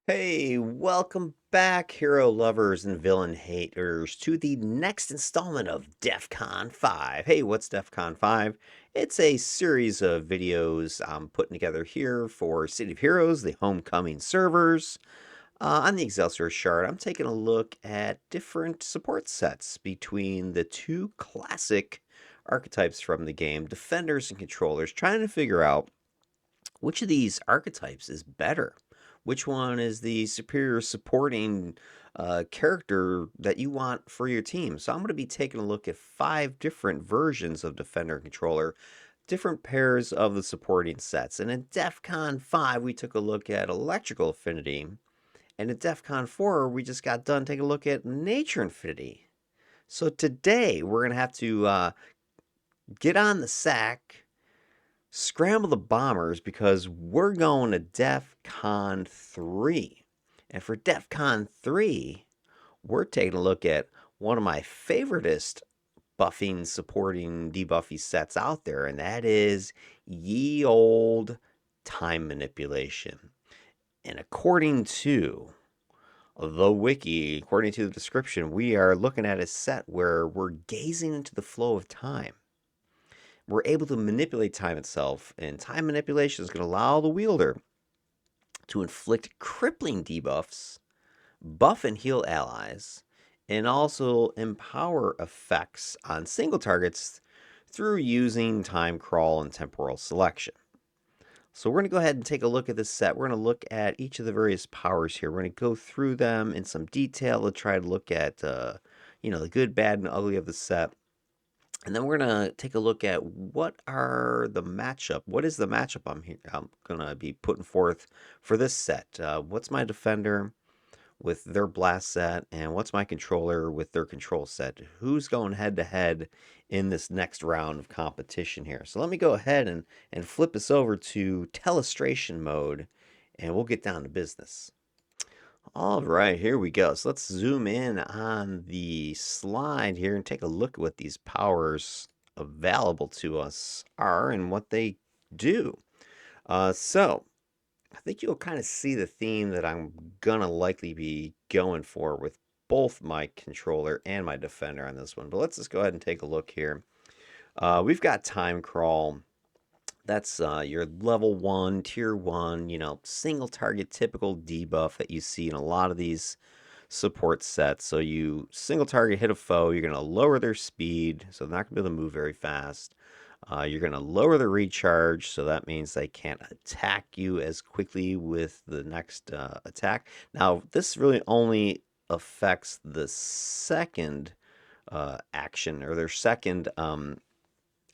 Hey, welcome back, hero lovers and villain haters, to the next installment of DEFCON 5. Hey, what's DEFCON 5? It's a series of videos I'm putting together here for City of Heroes, the Homecoming servers. On the Excelsior chart, I'm taking a look at different support sets between the two classic archetypes from the game, Defenders and Controllers, trying to figure out which of these archetypes is better? Which one is the superior supporting character that you want for your team? So I'm going to be taking a look at 5 different versions of Defender Controller, different pairs of the supporting sets. And in DEFCON 5, we took a look at Electrical Affinity. And in DEFCON 4, we just got done taking a look at Nature Affinity. So today, we're going to have to get on the sack, scramble the bombers, because we're going to DEF CON 3. And for DEF CON 3, we're taking a look at one of my favoriteest buffing, supporting, debuffy sets out there, and that is ye old time manipulation. And according to the wiki, according to the description, we are looking at a set where we're gazing into the flow of time. We're able to manipulate time itself, and time manipulation is going to allow the wielder to inflict crippling debuffs, buff and heal allies, and also empower effects on single targets through using time crawl and temporal selection. So we're going to go ahead and take a look at this set. We're going to look at each of the various powers here. We're going to go through them in some detail to try to look at the good, bad, and ugly of the set. And then we're gonna take a look at what are the matchup. What is the matchup I'm gonna be putting forth for this set? What's my defender with their blast set, and what's my controller with their control set? Who's going head to head in this next round of competition here? So let me go ahead and flip this over to telestration mode, and we'll get down to business. All right, here we go. So let's zoom in on the slide here and take a look at what these powers available to us are and what they do. So I think you'll kind of see the theme that I'm gonna likely be going for with both my controller and my defender on this one. But let's just go ahead and take a look here. We've got time crawl. That's your level 1, tier 1, single target typical debuff that you see in a lot of these support sets. So you single target hit a foe, you're going to lower their speed, so they're not going to be able to move very fast. You're going to lower the recharge, so that means they can't attack you as quickly with the next attack. Now, this really only affects the second action, or their second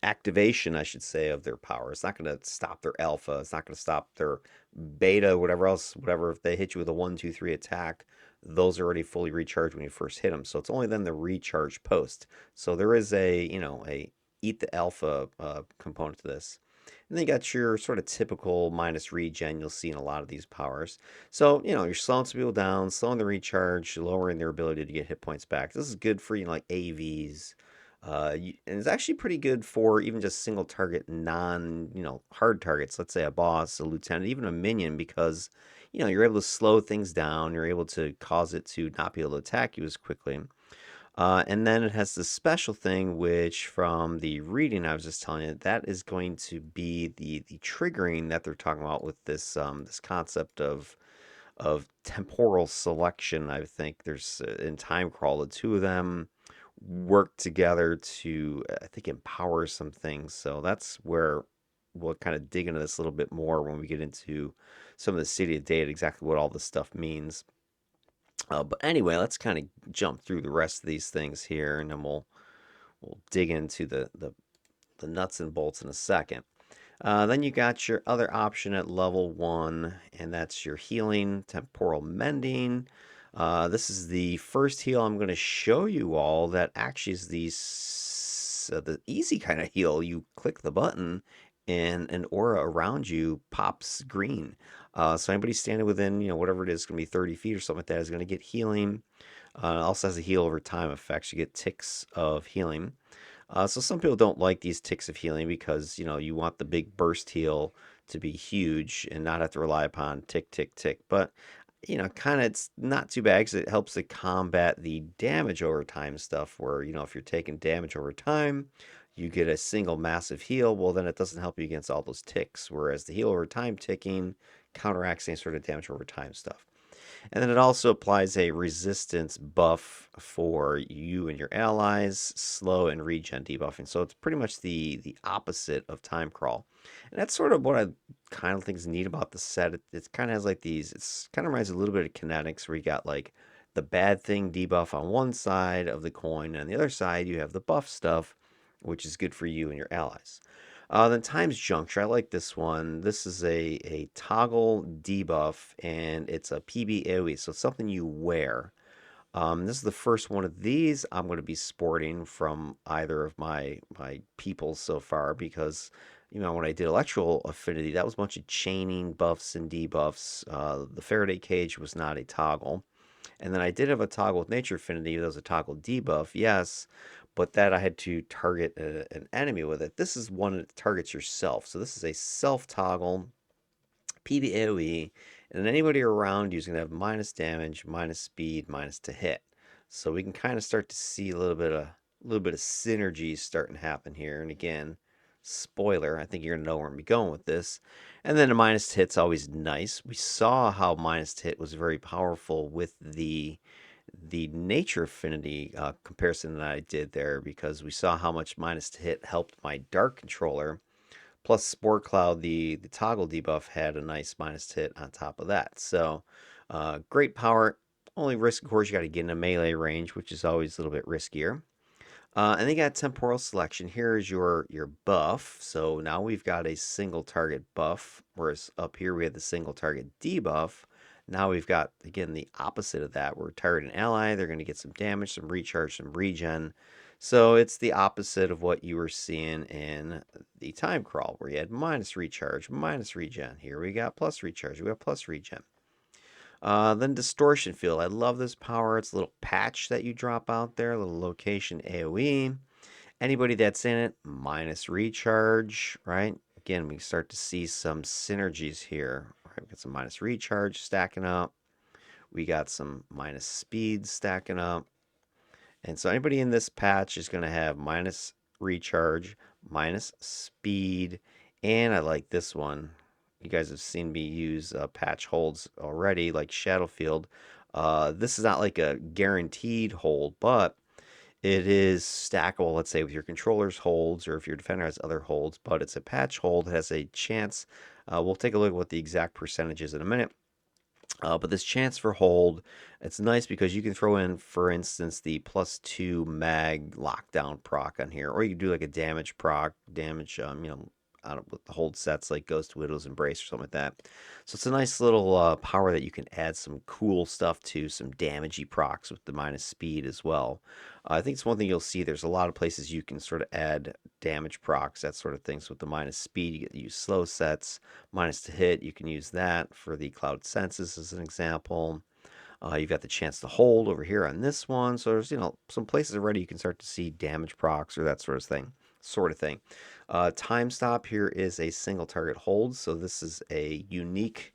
activation, I should say, of their power. It's not going to stop their alpha. It's not going to stop their beta, whatever else, whatever. If they hit you with a 1, 2, 3 attack, those are already fully recharged when you first hit them. So it's only then the recharge post. So there is a eat the alpha component to this. And then you got your sort of typical minus regen you'll see in a lot of these powers. So, you're slowing some people down, slowing the recharge, lowering their ability to get hit points back. This is good for, like AVs, and it's actually pretty good for even just single target, hard targets. Let's say a boss, a lieutenant, even a minion, because you're able to slow things down. You're able to cause it to not be able to attack you as quickly. And then it has this special thing, which from the reading I was just telling you, that is going to be the triggering that they're talking about with this concept of temporal selection. I think there's in time crawl, the two of them work together to, I think, empower some things. So that's where we'll kind of dig into this a little bit more when we get into some of the city of data, exactly what all this stuff means. But anyway, let's kind of jump through the rest of these things here, and then we'll dig into the nuts and bolts in a second. Then you got your other option at level 1, and that's your healing, temporal mending. This is the first heal I'm going to show you all that actually is the easy kind of heal. You click the button and an aura around you pops green. So anybody standing within, whatever it is, going to be 30 feet or something like that, is going to get healing. Also has a heal over time effects. You get ticks of healing. So some people don't like these ticks of healing because, you want the big burst heal to be huge and not have to rely upon tick, tick, tick. But kind of it's not too bad because it helps to combat the damage over time stuff where, if you're taking damage over time, you get a single massive heal. Well, then it doesn't help you against all those ticks, whereas the heal over time ticking counteracts any sort of damage over time stuff. And then it also applies a resistance buff for you and your allies, slow and regen debuffing. So it's pretty much the opposite of time crawl. And that's sort of what I kind of think is neat about the set. It kind of has like these, it's kind of reminds a little bit of kinetics where you got like the bad thing debuff on one side of the coin, and on the other side you have the buff stuff, which is good for you and your allies. Then Times Juncture, I like this one. This is a toggle debuff, and it's a PB AoE, so it's something you wear. This is the first one of these I'm going to be sporting from either of my peoples so far because, when I did Electrical Affinity, that was a bunch of chaining buffs and debuffs. The Faraday Cage was not a toggle. And then I did have a toggle with Nature Affinity. That was a toggle debuff, yes, but that I had to target an enemy with it. This is one that targets yourself. So this is a self toggle, PvAOE, and then anybody around you is going to have minus damage, minus speed, minus to hit. So we can kind of start to see a little bit of synergy starting to happen here. And again, spoiler, I think you're going to know where I'm going with this. And then a minus to hit's always nice. We saw how minus to hit was very powerful with the nature affinity comparison that I did there because we saw how much minus to hit helped my dark controller. Plus Spore Cloud, the toggle debuff had a nice minus to hit on top of that. So great power. Only risk, of course, you got to get in a melee range, which is always a little bit riskier. And then you got temporal selection. Here's your buff. So now we've got a single target buff, whereas up here we had the single target debuff. Now we've got, again, the opposite of that. We're targeting an ally. They're going to get some damage, some recharge, some regen. So it's the opposite of what you were seeing in the time crawl, where you had minus recharge, minus regen. Here we got plus recharge. We got plus regen. Then Distortion Field. I love this power. It's a little patch that you drop out there, a little location AoE. Anybody that's in it, minus recharge, right? Again, we start to see some synergies here. Right, we got some minus recharge stacking up. We got some minus speed stacking up. And so anybody in this patch is going to have minus recharge, minus speed, and I like this one. You guys have seen me use patch holds already, like Shadowfield. This is not like a guaranteed hold, but it is stackable, let's say, with your controller's holds or if your defender has other holds, but it's a patch hold, has a chance. We'll take a look at what the exact percentage is in a minute. But this chance for hold, it's nice because you can throw in, for instance, the +2 mag lockdown proc on here, or you can do like a damage proc, damage, with the hold sets like Ghost Widow's Embrace or something like that. So it's a nice little power that you can add some cool stuff to, some damagey procs with the minus speed as well. I think it's one thing you'll see. There's a lot of places you can sort of add damage procs, that sort of things. With the minus speed, you get to use slow sets. Minus to hit, you can use that for the Cloud Senses as an example. You've got the chance to hold over here on this one. So there's, some places already you can start to see damage procs or that sort of thing. Time stop here is a single target hold. So this is a unique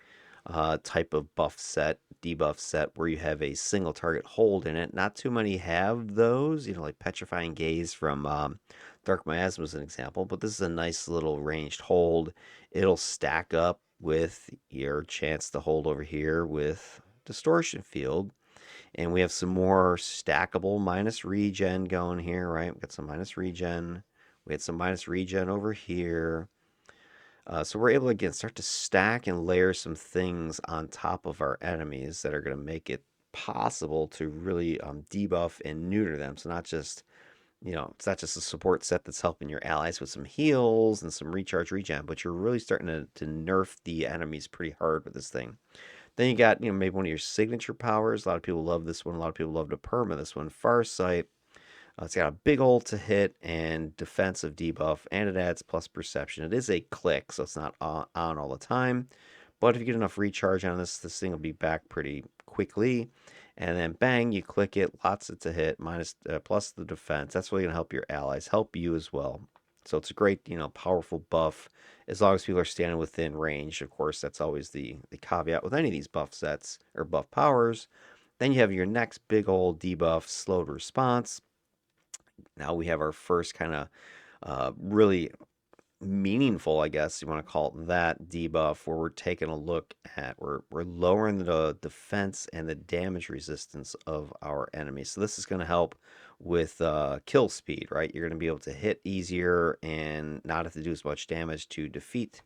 type of buff set, debuff set, where you have a single target hold in it. Not too many have those, like Petrifying Gaze from Dark Miasma is an example, but this is a nice little ranged hold. It'll stack up with your chance to hold over here with Distortion Field. And we have some more stackable minus regen going here, right? We got some minus regen. We had some minus regen over here. So we're able to, again, start to stack and layer some things on top of our enemies that are going to make it possible to really debuff and neuter them. So not just, it's not just a support set that's helping your allies with some heals and some recharge regen, but you're really starting to nerf the enemies pretty hard with this thing. Then you got, maybe one of your signature powers. A lot of people love this one. A lot of people love to perma this one. Farsight. It's got a big ult to hit and defensive debuff, and it adds plus perception. It is a click, so it's not on all the time. But if you get enough recharge on this thing will be back pretty quickly. And then bang, you click it, lots to hit, plus the defense. That's really going to help your allies, help you as well. So it's a great, powerful buff as long as people are standing within range. Of course, that's always the caveat with any of these buff sets or buff powers. Then you have your next big old debuff, slowed response. Now we have our first kind of really meaningful, I guess you want to call it that, debuff where we're taking a look at we're lowering the defense and the damage resistance of our enemies. So this is going to help with kill speed, right? You're going to be able to hit easier and not have to do as much damage to defeat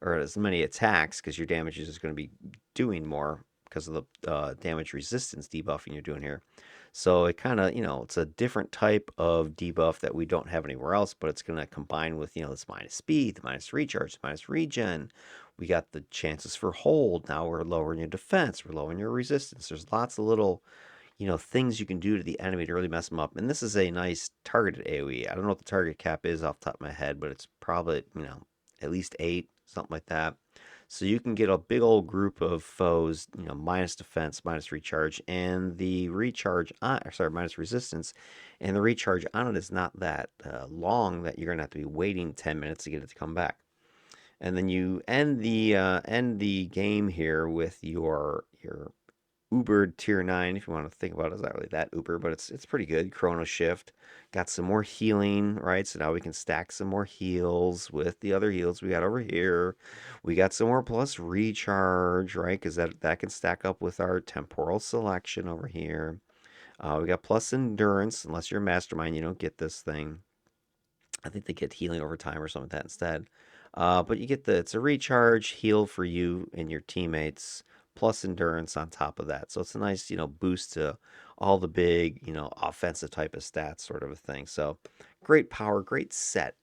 or as many attacks because your damage is just going to be doing more because of the damage resistance debuffing you're doing here. So it kind of, it's a different type of debuff that we don't have anywhere else, but it's going to combine with, this minus speed, the minus recharge, the minus regen. We got the chances for hold. Now we're lowering your defense, we're lowering your resistance. There's lots of little, things you can do to the enemy to really mess them up. And this is a nice targeted AoE. I don't know what the target cap is off the top of my head, but it's probably, at least 8, something like that. So you can get a big old group of foes, minus defense, minus recharge, and the recharge on, sorry, minus resistance, and the recharge on it is not that long that you're gonna have to be waiting 10 minutes to get it to come back. And then you end the game here with your Uber tier 9, if you want to think about it. It's not really that Uber, but it's pretty good. Chrono Shift. Got some more healing, right? So now we can stack some more heals with the other heals we got over here. We got some more plus recharge, right? Because that can stack up with our temporal selection over here. We got plus endurance. Unless you're a mastermind, you don't get this thing. I think they get healing over time or something like that instead. But you get it's a recharge heal for you and your teammates, plus endurance on top of that. So it's a nice, boost to all the big, offensive type of stats, sort of a thing. So great power, great set.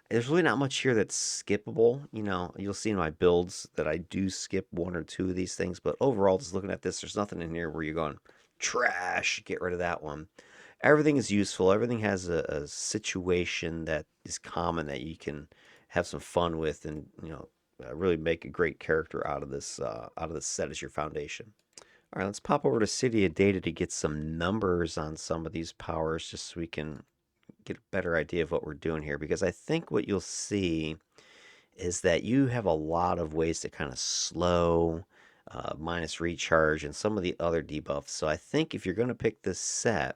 There's really not much here that's skippable. You'll see in my builds that I do skip one or two of these things, but overall, just looking at this, there's nothing in here where you're going, trash, get rid of that one. Everything is useful. Everything has a situation that is common that you can have some fun with, and really make a great character out of this set as your foundation. All right, let's pop over to City of Data to get some numbers on some of these powers, just so we can get a better idea of what we're doing here. Because I think what you'll see is that you have a lot of ways to kind of slow, minus recharge, and some of the other debuffs. So I think if you're going to pick this set,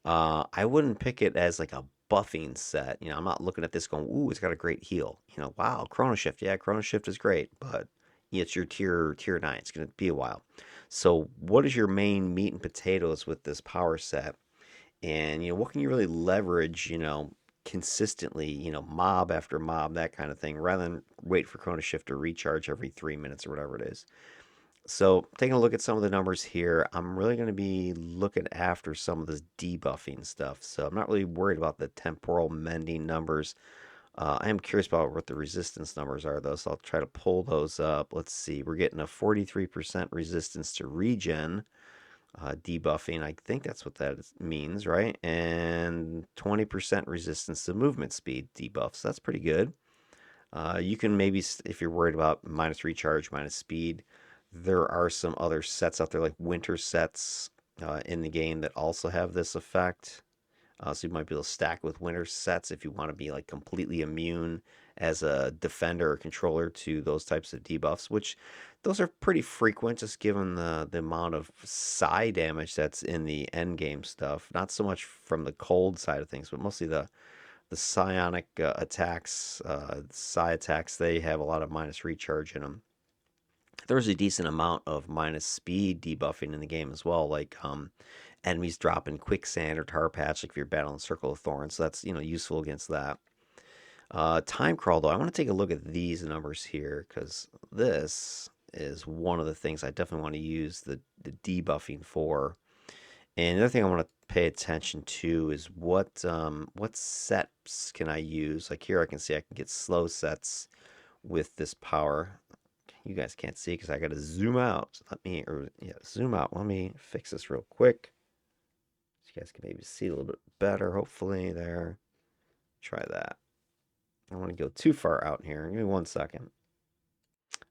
I wouldn't pick it as like a buffing set. I'm not looking at this going, ooh, it's got a great heal. Wow, Chrono Shift. Yeah, Chrono Shift is great, but it's your tier 9. It's going to be a while. So what is your main meat and potatoes with this power set? And, what can you really leverage, consistently, mob after mob, that kind of thing, rather than wait for Chrono Shift to recharge every 3 minutes or whatever it is. So taking a look at some of the numbers here, I'm really going to be looking after some of this debuffing stuff. So I'm not really worried about the temporal mending numbers. I am curious about what the resistance numbers are, though, so I'll try to pull those up. Let's see. We're getting a 43% resistance to regen debuffing. I think that's what that means, right? And 20% resistance to movement speed debuffs. That's pretty good. You can maybe, if you're worried about minus recharge, minus speed, there are some other sets out there, like winter sets in the game, that also have this effect. So you might be able to stack with winter sets if you want to be like completely immune as a defender or controller to those types of debuffs, which those are pretty frequent just given the amount of psi damage that's in the end game stuff. Not so much from the cold side of things, but mostly the psionic attacks, psi attacks, they have a lot of minus recharge in them. There's a decent amount of minus speed debuffing in the game as well, like enemies dropping quicksand or tar patch, like if you're battling Circle of Thorns. So that's useful against that. Time crawl, though, I want to take a look at these numbers here, because this is one of the things I definitely want to use the debuffing for. And the other thing I want to pay attention to is what sets can I use. Like here I can see I can get slow sets with this power. You guys can't see because I got to zoom out. So zoom out. Let me fix this real quick. So you guys can maybe see a little bit better, hopefully. There. Try that. I don't want to go too far out here. Give me 1 second.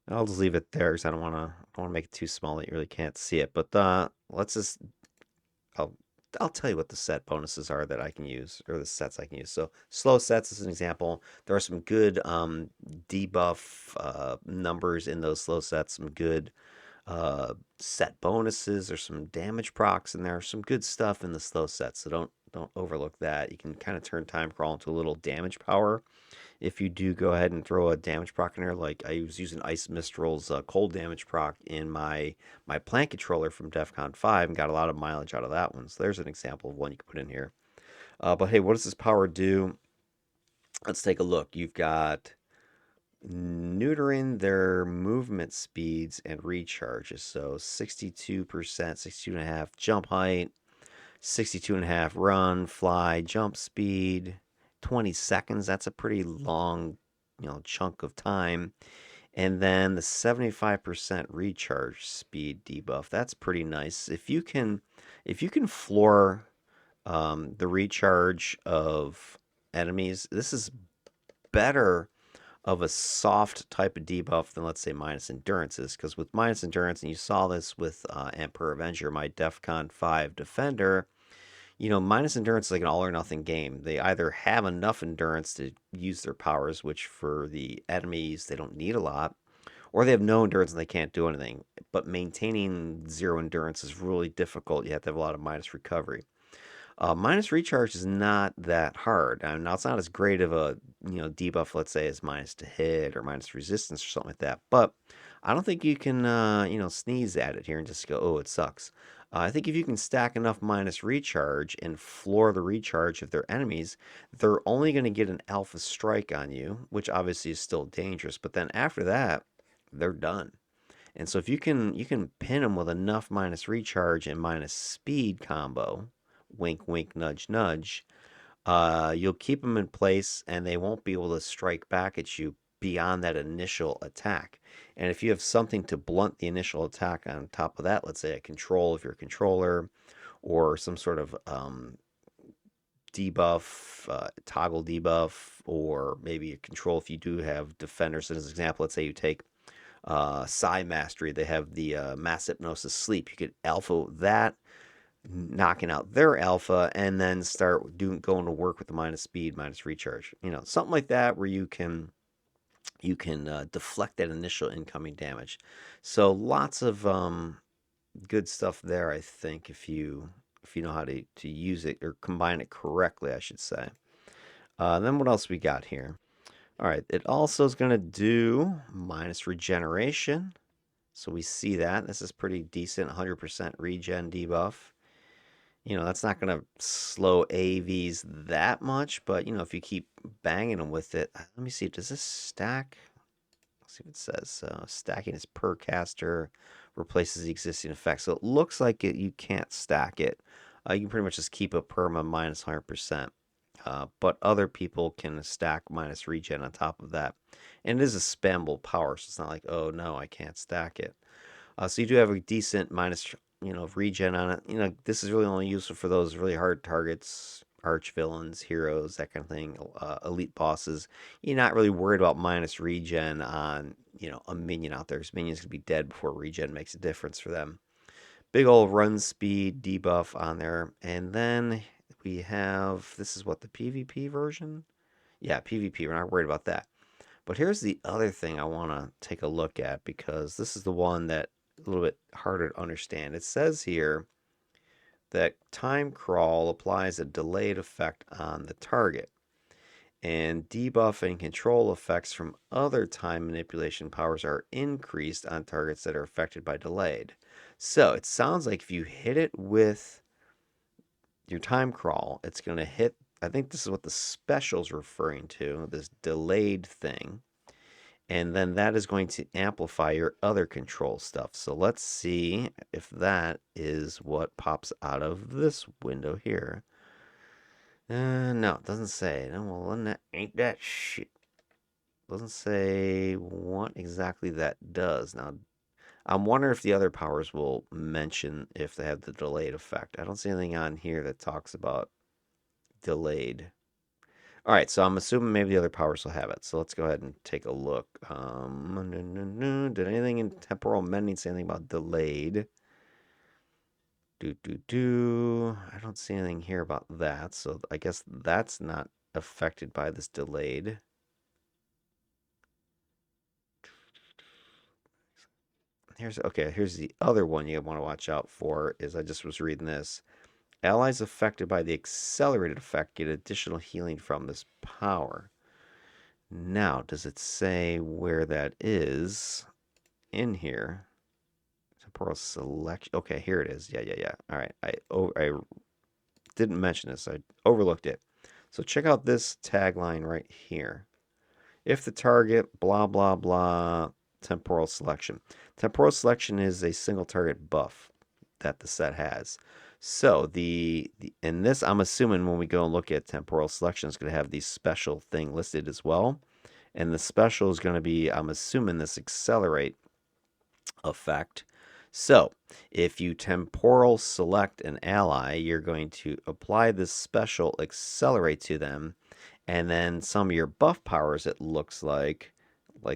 I'll just leave it there because I don't want to make it too small that you really can't see it. But let's just, I'll I'll tell you what the set bonuses are that I can use, or the sets I can use. So slow sets is an example. There are some good debuff numbers in those slow sets. Some good set bonuses. There's some damage procs in there. Some good stuff in the slow set. So don't overlook that. You can kind of turn time crawl into a little damage power if you do go ahead and throw a damage proc in there. Like I was using Ice Mistral's cold damage proc in my plant controller from DEFCON 5 and got a lot of mileage out of that one. So there's an example of one you can put in here. But hey, what does this power do? Let's take a look. You've got neutering their movement speeds and recharges. So 62%, 62.5 jump height, 62.5 run, fly, jump speed, 20 seconds. That's a pretty long, chunk of time. And then the 75% recharge speed debuff. That's pretty nice. If you can floor the recharge of enemies, this is better of a soft type of debuff than, let's say, minus endurance is. Because with minus endurance, and you saw this with Emperor Avenger, my DEFCON 5 defender, minus endurance is like an all or nothing game. They either have enough endurance to use their powers, which for the enemies they don't need a lot, or they have no endurance and they can't do anything. But maintaining zero endurance is really difficult. You have to have a lot of minus recovery. Minus recharge is not that hard. Now it's not as great of a debuff, let's say, as minus to hit or minus resistance or something like that. But I don't think you can sneeze at it here and just go, oh, it sucks. I think if you can stack enough minus recharge and floor the recharge of their enemies, they're only going to get an alpha strike on you, which obviously is still dangerous. But then after that, they're done. And so if you can pin them with enough minus recharge and minus speed combo, wink, wink, nudge, nudge, you'll keep them in place and they won't be able to strike back at you beyond that initial attack. And if you have something to blunt the initial attack on top of that, let's say a control of your controller or some sort of debuff, toggle debuff, or maybe a control if you do have defenders. As an example, let's say you take Psi Mastery, they have the Mass Hypnosis Sleep. You could alpha that, knocking out their alpha, and then start going to work with the minus speed, minus recharge. Something like that where you can deflect that initial incoming damage. So lots of good stuff there, I think, if you know how to use it or combine it correctly, I should say. Then what else we got here? All right, it also is going to do minus regeneration. So we see that. This is pretty decent, 100% regen debuff. That's not going to slow AVs that much, but, if you keep banging them with it. Let me see, does this stack? Let's see what it says. Stacking is per caster, replaces the existing effect. So it looks like you can't stack it. You can pretty much just keep a perma minus 100%. But other people can stack minus regen on top of that. And it is a spammable power, so it's not like, oh no, I can't stack it. So you do have a decent minus, regen on it. This is really only useful for those really hard targets, arch villains, heroes, that kind of thing, elite bosses. You're not really worried about minus regen on, a minion out there, because minions can be dead before regen makes a difference for them. Big old run speed debuff on there. And then we have, this is what, the PvP version? Yeah, PvP, we're not worried about that. But here's the other thing I want to take a look at, because this is the one that a little bit harder to understand. It says here that time crawl applies a delayed effect on the target, and debuff and control effects from other time manipulation powers are increased on targets that are affected by delayed. So it sounds like if you hit it with your time crawl, it's going to hit, I think this is what the special's referring to, this delayed thing. And then that is going to amplify your other control stuff. So let's see if that is what pops out of this window here. No, it doesn't say. No, well, then that ain't that shit. Doesn't say what exactly that does. Now, I'm wondering if the other powers will mention if they have the delayed effect. I don't see anything on here that talks about delayed. All right, so I'm assuming maybe the other powers will have it. So let's go ahead and take a look. Did anything in temporal mending say anything about delayed? I don't see anything here about that, so I guess that's not affected by this delayed. Here's the other one you want to watch out for is I just was reading this. Allies affected by the accelerated effect get additional healing from this power. Now, does it say where that is in here? Temporal selection. Okay, here it is. Yeah. All right. I didn't mention this. I overlooked it. So check out this tagline right here. If the target, blah, blah, blah, temporal selection. Temporal selection is a single target buff that the set has. So in this, I'm assuming when we go and look at temporal selection, it's going to have the special thing listed as well. And the special is going to be, I'm assuming, this accelerate effect. So if you temporal select an ally, you're going to apply this special accelerate to them. And then some of your buff powers, it looks like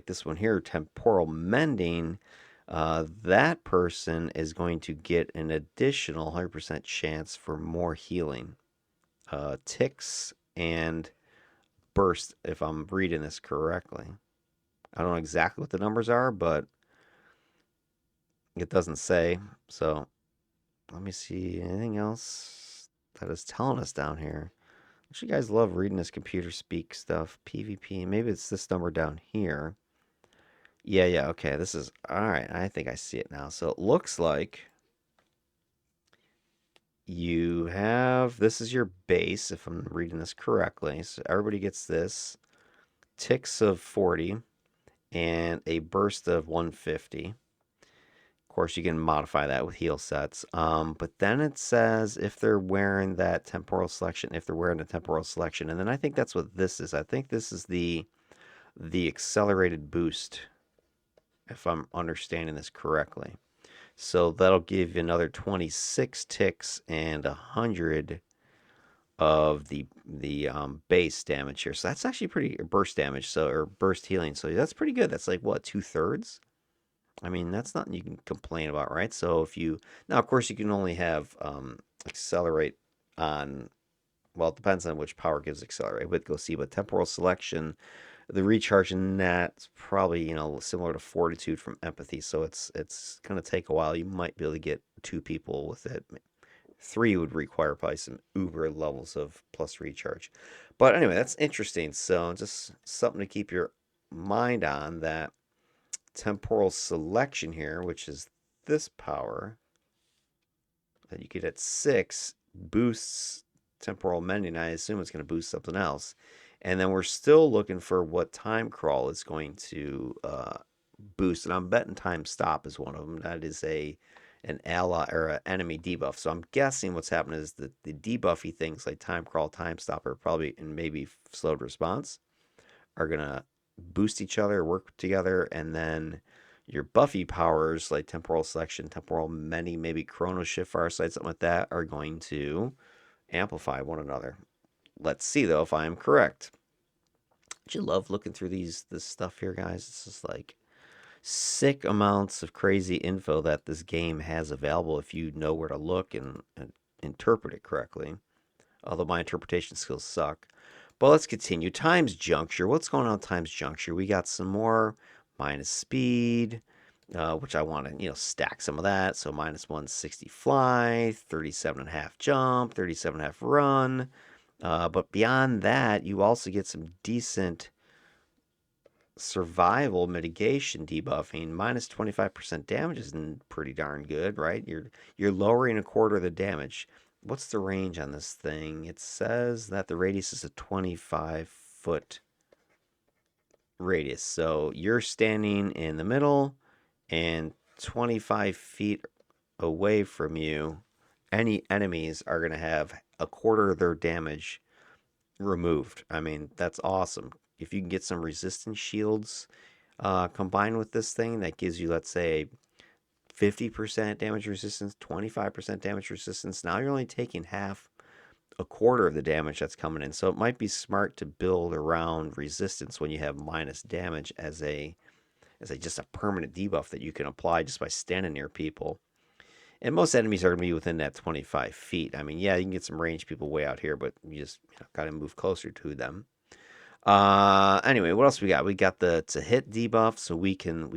this one here, temporal mending, that person is going to get an additional 100% chance for more healing. Ticks and burst, if I'm reading this correctly. I don't know exactly what the numbers are, but it doesn't say. So let me see anything else that is telling us down here. You guys love reading this computer speak stuff. PvP. Maybe it's this number down here. Yeah. Okay, this is all right. I think I see it now. So it looks like you have this is your base, if I'm reading this correctly. So everybody gets this ticks of 40 and a burst of 150. Of course, you can modify that with heal sets. But then it says if they're wearing that temporal selection, if they're wearing the temporal selection, and then I think that's what this is. I think this is the accelerated boost, if I'm understanding this correctly. So that'll give you another 26 ticks and 100 of the base damage here. So that's actually pretty burst damage, so or burst healing. So that's pretty good. That's like what, 2/3? I mean, that's nothing you can complain about, right? So if you now, of course, you can only have accelerate on. Well, it depends on which power gives accelerate. But go see. But temporal selection, the recharge in that's probably similar to fortitude from empathy. So it's gonna take a while. You might be able to get 2 people with it. 3 would require probably some uber levels of plus recharge. But anyway, that's interesting. So just something to keep your mind on, that temporal selection here, which is this power that you get at 6, boosts temporal mending. I assume it's going to boost something else. And then we're still looking for what time crawl is going to boost. And I'm betting time stop is one of them. That is an ally or an enemy debuff. So I'm guessing what's happening is that the debuffy things like time crawl, time stop, or probably and maybe slowed response are gonna boost each other, work together, and then your buffy powers like temporal selection, temporal many, maybe chrono shift, farsight, something like that, are going to amplify one another. Let's see though if I am correct. Don't you love looking through this stuff here, guys? It's just like sick amounts of crazy info that this game has available if you know where to look and interpret it correctly. Although my interpretation skills suck. But let's continue. Times Juncture. What's going on Times Juncture? We got some more minus speed, which I want to, stack some of that. So minus 160 fly, 37.5 jump, 37.5 run. But beyond that, you also get some decent survival mitigation debuffing. Minus 25% damage is pretty darn good, right? You're lowering 1/4 of the damage. What's the range on this thing? It says that the radius is a 25-foot radius. So you're standing in the middle, and 25 feet away from you, any enemies are going to have 1/4 of their damage removed. I mean, that's awesome. If you can get some resistance shields combined with this thing, that gives you, let's say, 50% damage resistance, 25% damage resistance. Now you're only taking half, 1/4 of the damage that's coming in. So it might be smart to build around resistance when you have minus damage as a just a permanent debuff that you can apply just by standing near people. And most enemies are going to be within that 25 feet. I mean, yeah, you can get some range people way out here, but you just got to move closer to them. Anyway, what else we got? We got the to hit debuff, so we can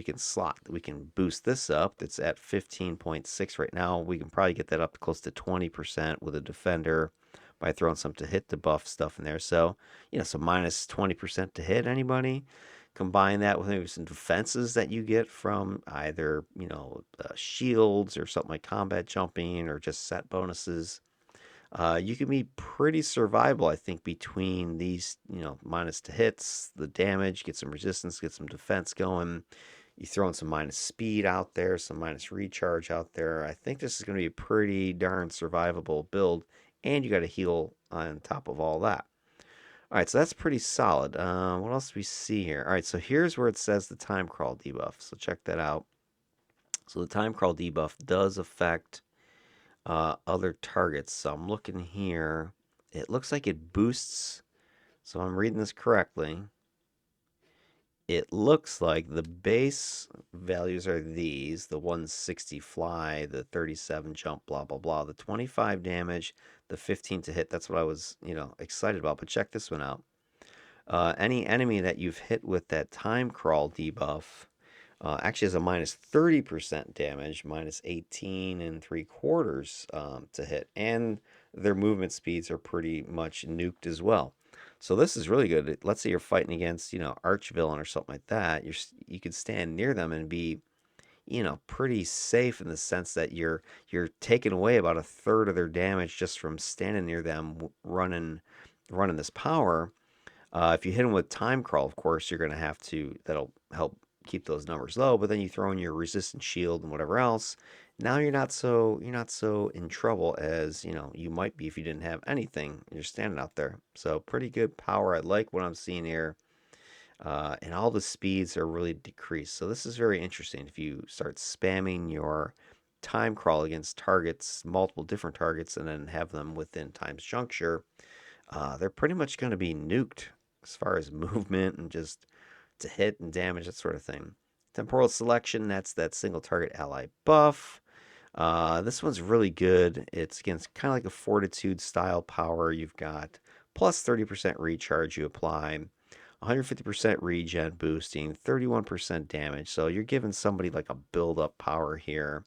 boost this up. It's at 15.6 right now. We can probably get that up to close to 20% with a defender by throwing some to hit debuff stuff in there. So, so minus 20% to hit anybody. Combine that with maybe some defenses that you get from either, shields or something like combat jumping or just set bonuses. You can be pretty survivable, I think, between these, minus to hits, the damage, get some resistance, get some defense going. You throw in some minus speed out there, some minus recharge out there. I think this is going to be a pretty darn survivable build, and you got to heal on top of all that. All right, so that's pretty solid. What else do we see here? All right, so here's where it says the time crawl debuff. So check that out. So the time crawl debuff does affect other targets. So I'm looking here. It looks like it boosts. So I'm reading this correctly. It looks like the base values are these: the 160 fly, the 37 jump, blah, blah, blah, the 25 damage, the 15 to hit. That's what I was, excited about. But check this one out. Any enemy that you've hit with that time crawl debuff actually has a minus 30% damage, minus 18 and 3/4 to hit, and their movement speeds are pretty much nuked as well. So this is really good. Let's say you're fighting against, arch villain or something like that. You could stand near them and be, pretty safe in the sense that you're taking away about a third of their damage just from standing near them, running this power. If you hit them with time crawl, of course, you're going to have to. That'll help keep those numbers low. But then you throw in your resistant shield and whatever else. Now you're not so in trouble as you might be if you didn't have anything. You're standing out there. So pretty good power. I like what I'm seeing here. And all the speeds are really decreased. So this is very interesting. If you start spamming your time crawl against targets, multiple different targets, and then have them within time's juncture, they're pretty much going to be nuked as far as movement and just to hit and damage, that sort of thing. Temporal selection, that's that single target ally buff. This one's really good. It's against kind of like a fortitude style power. You've got plus 30% recharge you apply, 150% regen boosting, 31% damage. So you're giving somebody like a build up power here.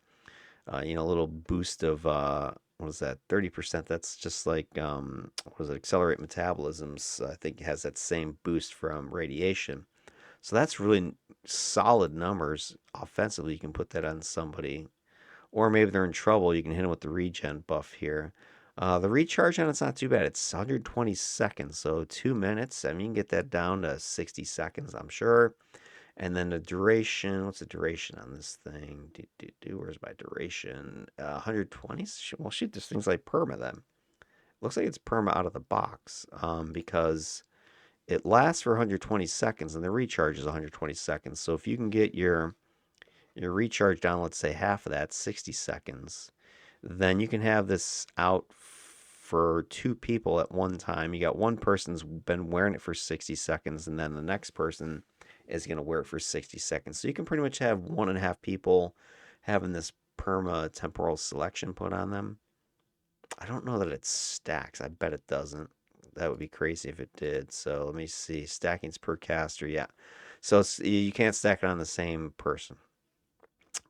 A little boost of what is that? 30%. That's just like what is it? Accelerate metabolisms. I think it has that same boost from radiation. So that's really solid numbers offensively. You can put that on somebody, or maybe they're in trouble. You can hit them with the regen buff here. The recharge on it's not too bad. It's 120 seconds, so 2 minutes. I mean, you can get that down to 60 seconds, I'm sure. And then the duration, what's the duration on this thing? Where's my duration? 120? Well, shoot, this thing's like perma then. Looks like it's perma out of the box because it lasts for 120 seconds and the recharge is 120 seconds. So if you can get your recharge down, let's say half of that, 60 seconds, then you can have this out for two people at one time. You got one person's been wearing it for 60 seconds, and then the next person is going to wear it for 60 seconds. So you can pretty much have 1.5 people having this perma temporal selection put on them. I don't know that it stacks. I bet it doesn't. That would be crazy if it did. So let me see. Stacking's per caster. Yeah. So you can't stack it on the same person.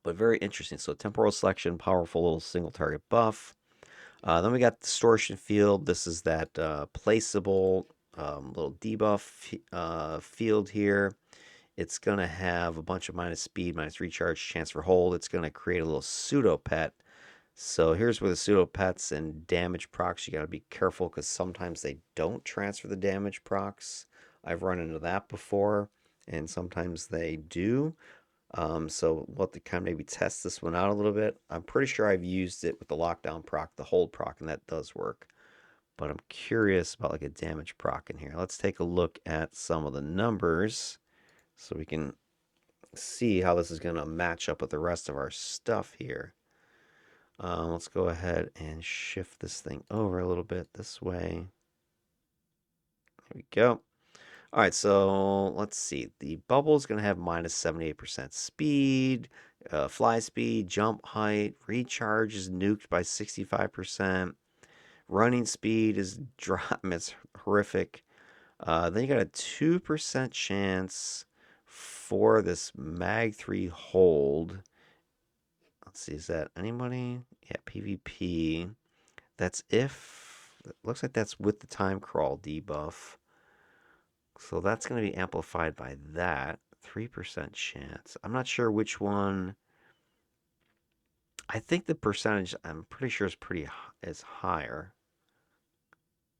But very interesting. So temporal selection, powerful little single target buff. Then we got distortion field. This is that placeable little debuff field here. It's going to have a bunch of minus speed, minus recharge, chance for hold. It's going to create a little pseudo pet. So here's where the pseudo pets and damage procs, you got to be careful because sometimes they don't transfer the damage procs. I've run into that before, and sometimes they do. So we'll have to kind of maybe test this one out a little bit. I'm pretty sure I've used it with the lockdown proc, the hold proc, and that does work. But I'm curious about like a damage proc in here. Let's take a look at some of the numbers so we can see how this is going to match up with the rest of our stuff here. Let's go ahead and shift this thing over a little bit this way. There we go. All right, so let's see. The bubble is going to have minus 78% speed, Fly speed, jump height, recharge is nuked by 65%. Running speed is drop. It's horrific. Then you got a 2% chance for this Mag 3 hold. Let's see, is that anybody? Yeah, PvP. That's if. It looks like that's with the time crawl debuff. So that's going to be amplified by that. 3% chance. I'm not sure which one. I think the percentage, I'm pretty sure is higher.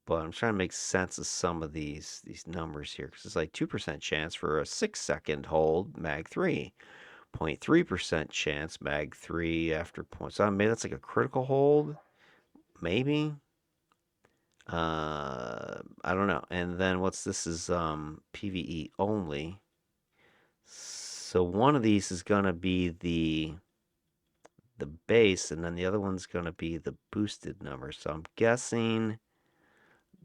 But I'm trying to make sense of some of these numbers here because it's like 2% chance for a 6-second hold mag 3, 0.3% chance mag 3 after point. So maybe that's like a critical hold, maybe. I don't know. And then what's this is PVE only. So one of these is gonna be the base, and then the other one's gonna be the boosted number. So I'm guessing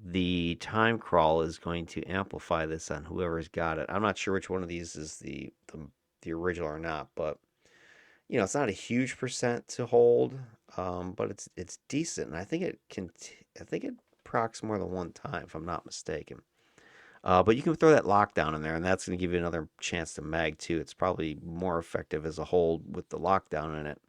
the time crawl is going to amplify this on whoever's got it. I'm not sure which one of these is the original or not, but it's not a huge percent to hold, but it's decent, and I think it procs more than one time if I'm not mistaken. But you can throw that lockdown in there, and that's going to give you another chance to mag too. It's probably more effective as a hold with the lockdown in it.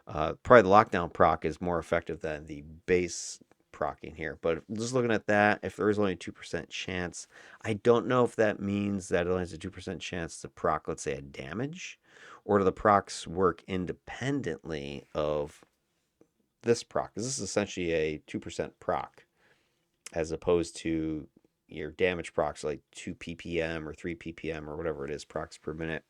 Probably the lockdown proc is more effective than the base procking here. But just looking at that, if there is only a 2% chance, I don't know if that means that it only has a 2% chance to proc, let's say, a damage, or do the procs work independently of this proc? Because this is essentially a 2% proc, as opposed to your damage procs like 2 ppm or 3 ppm or whatever it is procs per minute.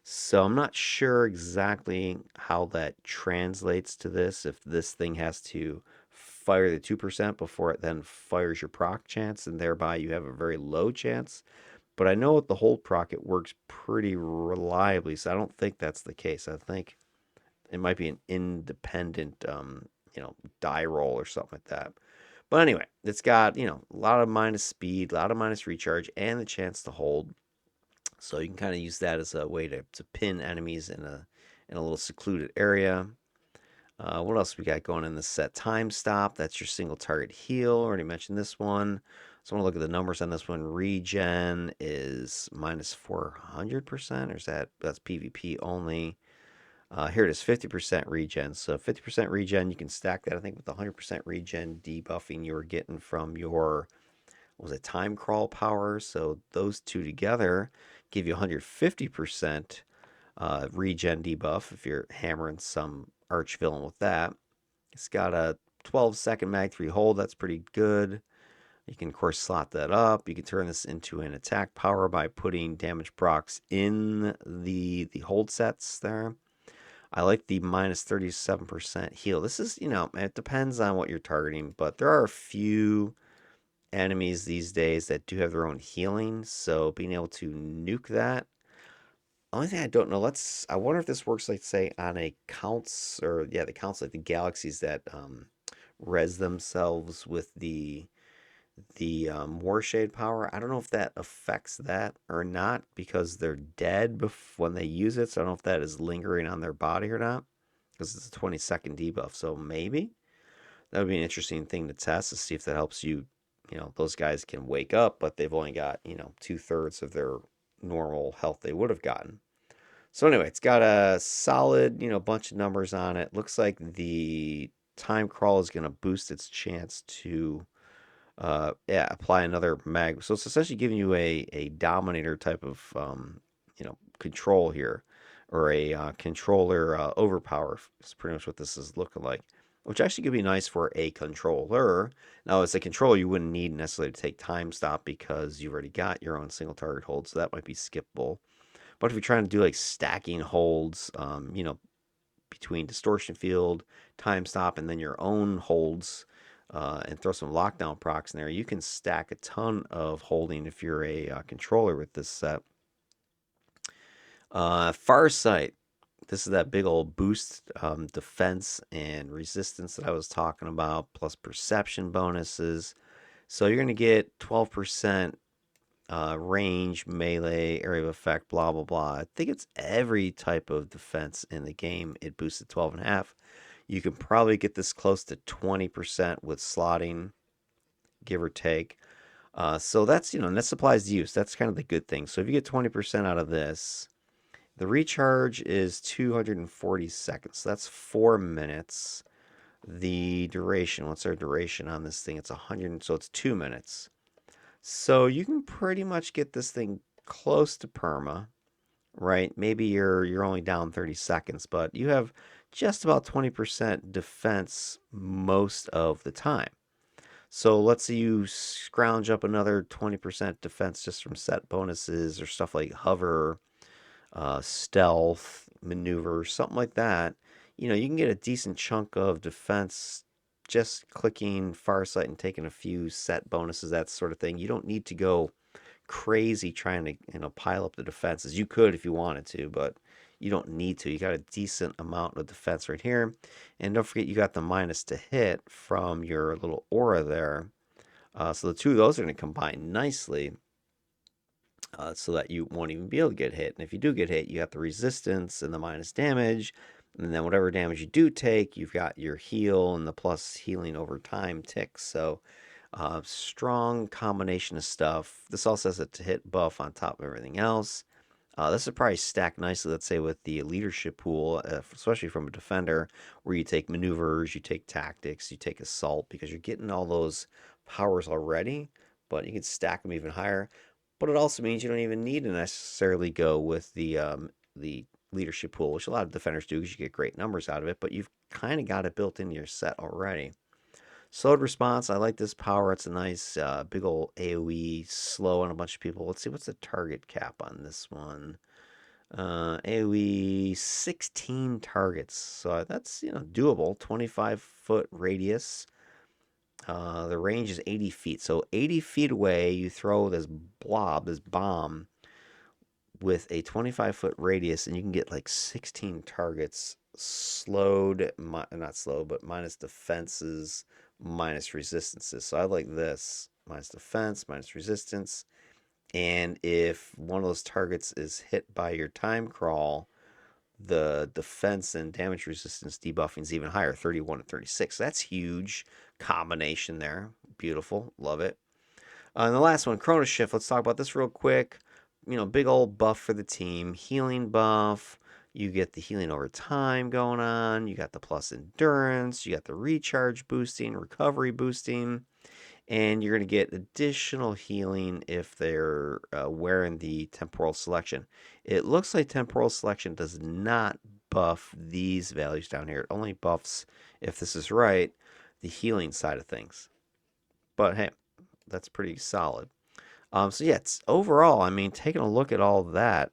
So I'm not sure exactly how that translates to this. If this thing has to fire the 2% before it then fires your proc chance, and thereby you have a very low chance. But I know with the hold proc it works pretty reliably, so I don't think that's the case. I think it might be an independent, die roll or something like that. But anyway, it's got a lot of minus speed, a lot of minus recharge, and the chance to hold. So you can kind of use that as a way to pin enemies in a little secluded area. What else we got going in this set? Time stop. That's your single target heal. Already mentioned this one. So I want to look at the numbers on this one. Regen is minus 400%, or that's PvP only. Here it is, 50% regen. So 50% regen, you can stack that, I think, with the 100% regen debuffing you were getting from your, what was it, time crawl power. So those two together give you 150% regen debuff if you're hammering some arch villain with that. It's got a 12-second mag 3 hold. That's pretty good. You can, of course, slot that up. You can turn this into an attack power by putting damage procs in the hold sets there. I like the minus 37% heal. This is, it depends on what you're targeting, but there are a few enemies these days that do have their own healing, so being able to nuke that. Only thing I don't know, I wonder if this works, like, say, on a counts, or, yeah, the counts, like the galaxies that res themselves with the Warshade power. I don't know if that affects that or not because they're dead when they use it. So I don't know if that is lingering on their body or not because it's a 20-second debuff. So maybe that would be an interesting thing to test to see if that helps you. Those guys can wake up, but they've only got 2/3 of their normal health they would have gotten. So anyway, it's got a solid bunch of numbers on it. Looks like the time crawl is going to boost its chance to apply another mag. So it's essentially giving you a dominator type of control here, or a controller overpower. Is pretty much what this is looking like, which actually could be nice for a controller. Now, as a controller, you wouldn't need necessarily to take time stop because you've already got your own single target hold, so that might be skippable. But if you're trying to do like stacking holds, between distortion field, time stop, and then your own holds, and throw some lockdown procs in there, you can stack a ton of holding if you're a controller with this set. Farsight. This is that big old boost, defense and resistance that I was talking about, plus perception bonuses. So you're going to get 12% range, melee, area of effect, blah, blah, blah. I think it's every type of defense in the game. It boosts to 12.5. You can probably get this close to 20% with slotting, give or take. So that's, and that supplies the use. That's kind of the good thing. So if you get 20% out of this, the recharge is 240 seconds. So that's 4 minutes. The duration, what's our duration on this thing? It's 100, so it's 2 minutes. So you can pretty much get this thing close to perma, right? Maybe you're only down 30 seconds, but you have just about 20% defense most of the time. So let's say you scrounge up another 20% defense just from set bonuses or stuff like hover, stealth, maneuver, something like that. You can get a decent chunk of defense just clicking Farsight and taking a few set bonuses, that sort of thing. You don't need to go crazy trying to pile up the defenses. You could if you wanted to, but you don't need to. You got a decent amount of defense right here. And don't forget you got the minus to hit from your little aura there. So the two of those are going to combine nicely so that you won't even be able to get hit. And if you do get hit, you got the resistance and the minus damage. And then whatever damage you do take, you've got your heal and the plus healing over time ticks. So strong combination of stuff. This also has a to hit buff on top of everything else. This would probably stack nicely, let's say, with the leadership pool, especially from a defender, where you take maneuvers, you take tactics, you take assault, because you're getting all those powers already, but you can stack them even higher. But it also means you don't even need to necessarily go with the leadership pool, which a lot of defenders do because you get great numbers out of it, but you've kind of got it built into your set already. Slowed response, I like this power. It's a nice big old AoE slow on a bunch of people. Let's see, what's the target cap on this one? AoE 16 targets. So that's, doable. 25-foot radius. The range is 80 feet. So 80 feet away, you throw this blob, this bomb, with a 25-foot radius, and you can get like 16 targets slowed, not slow, but minus defenses, minus resistances. So I like this. Minus defense, minus resistance. And if one of those targets is hit by your time crawl, the defense and damage resistance debuffing is even higher, 31 and 36. So that's huge combination there. Beautiful. Love it. And the last one, Chrono Shift. Let's talk about this real quick. Big old buff for the team. Healing buff. You get the healing over time going on. You got the plus endurance. You got the recharge boosting, recovery boosting. And you're going to get additional healing if they're wearing the temporal selection. It looks like temporal selection does not buff these values down here. It only buffs, if this is right, the healing side of things. But hey, that's pretty solid. So yeah, it's overall, taking a look at all of that,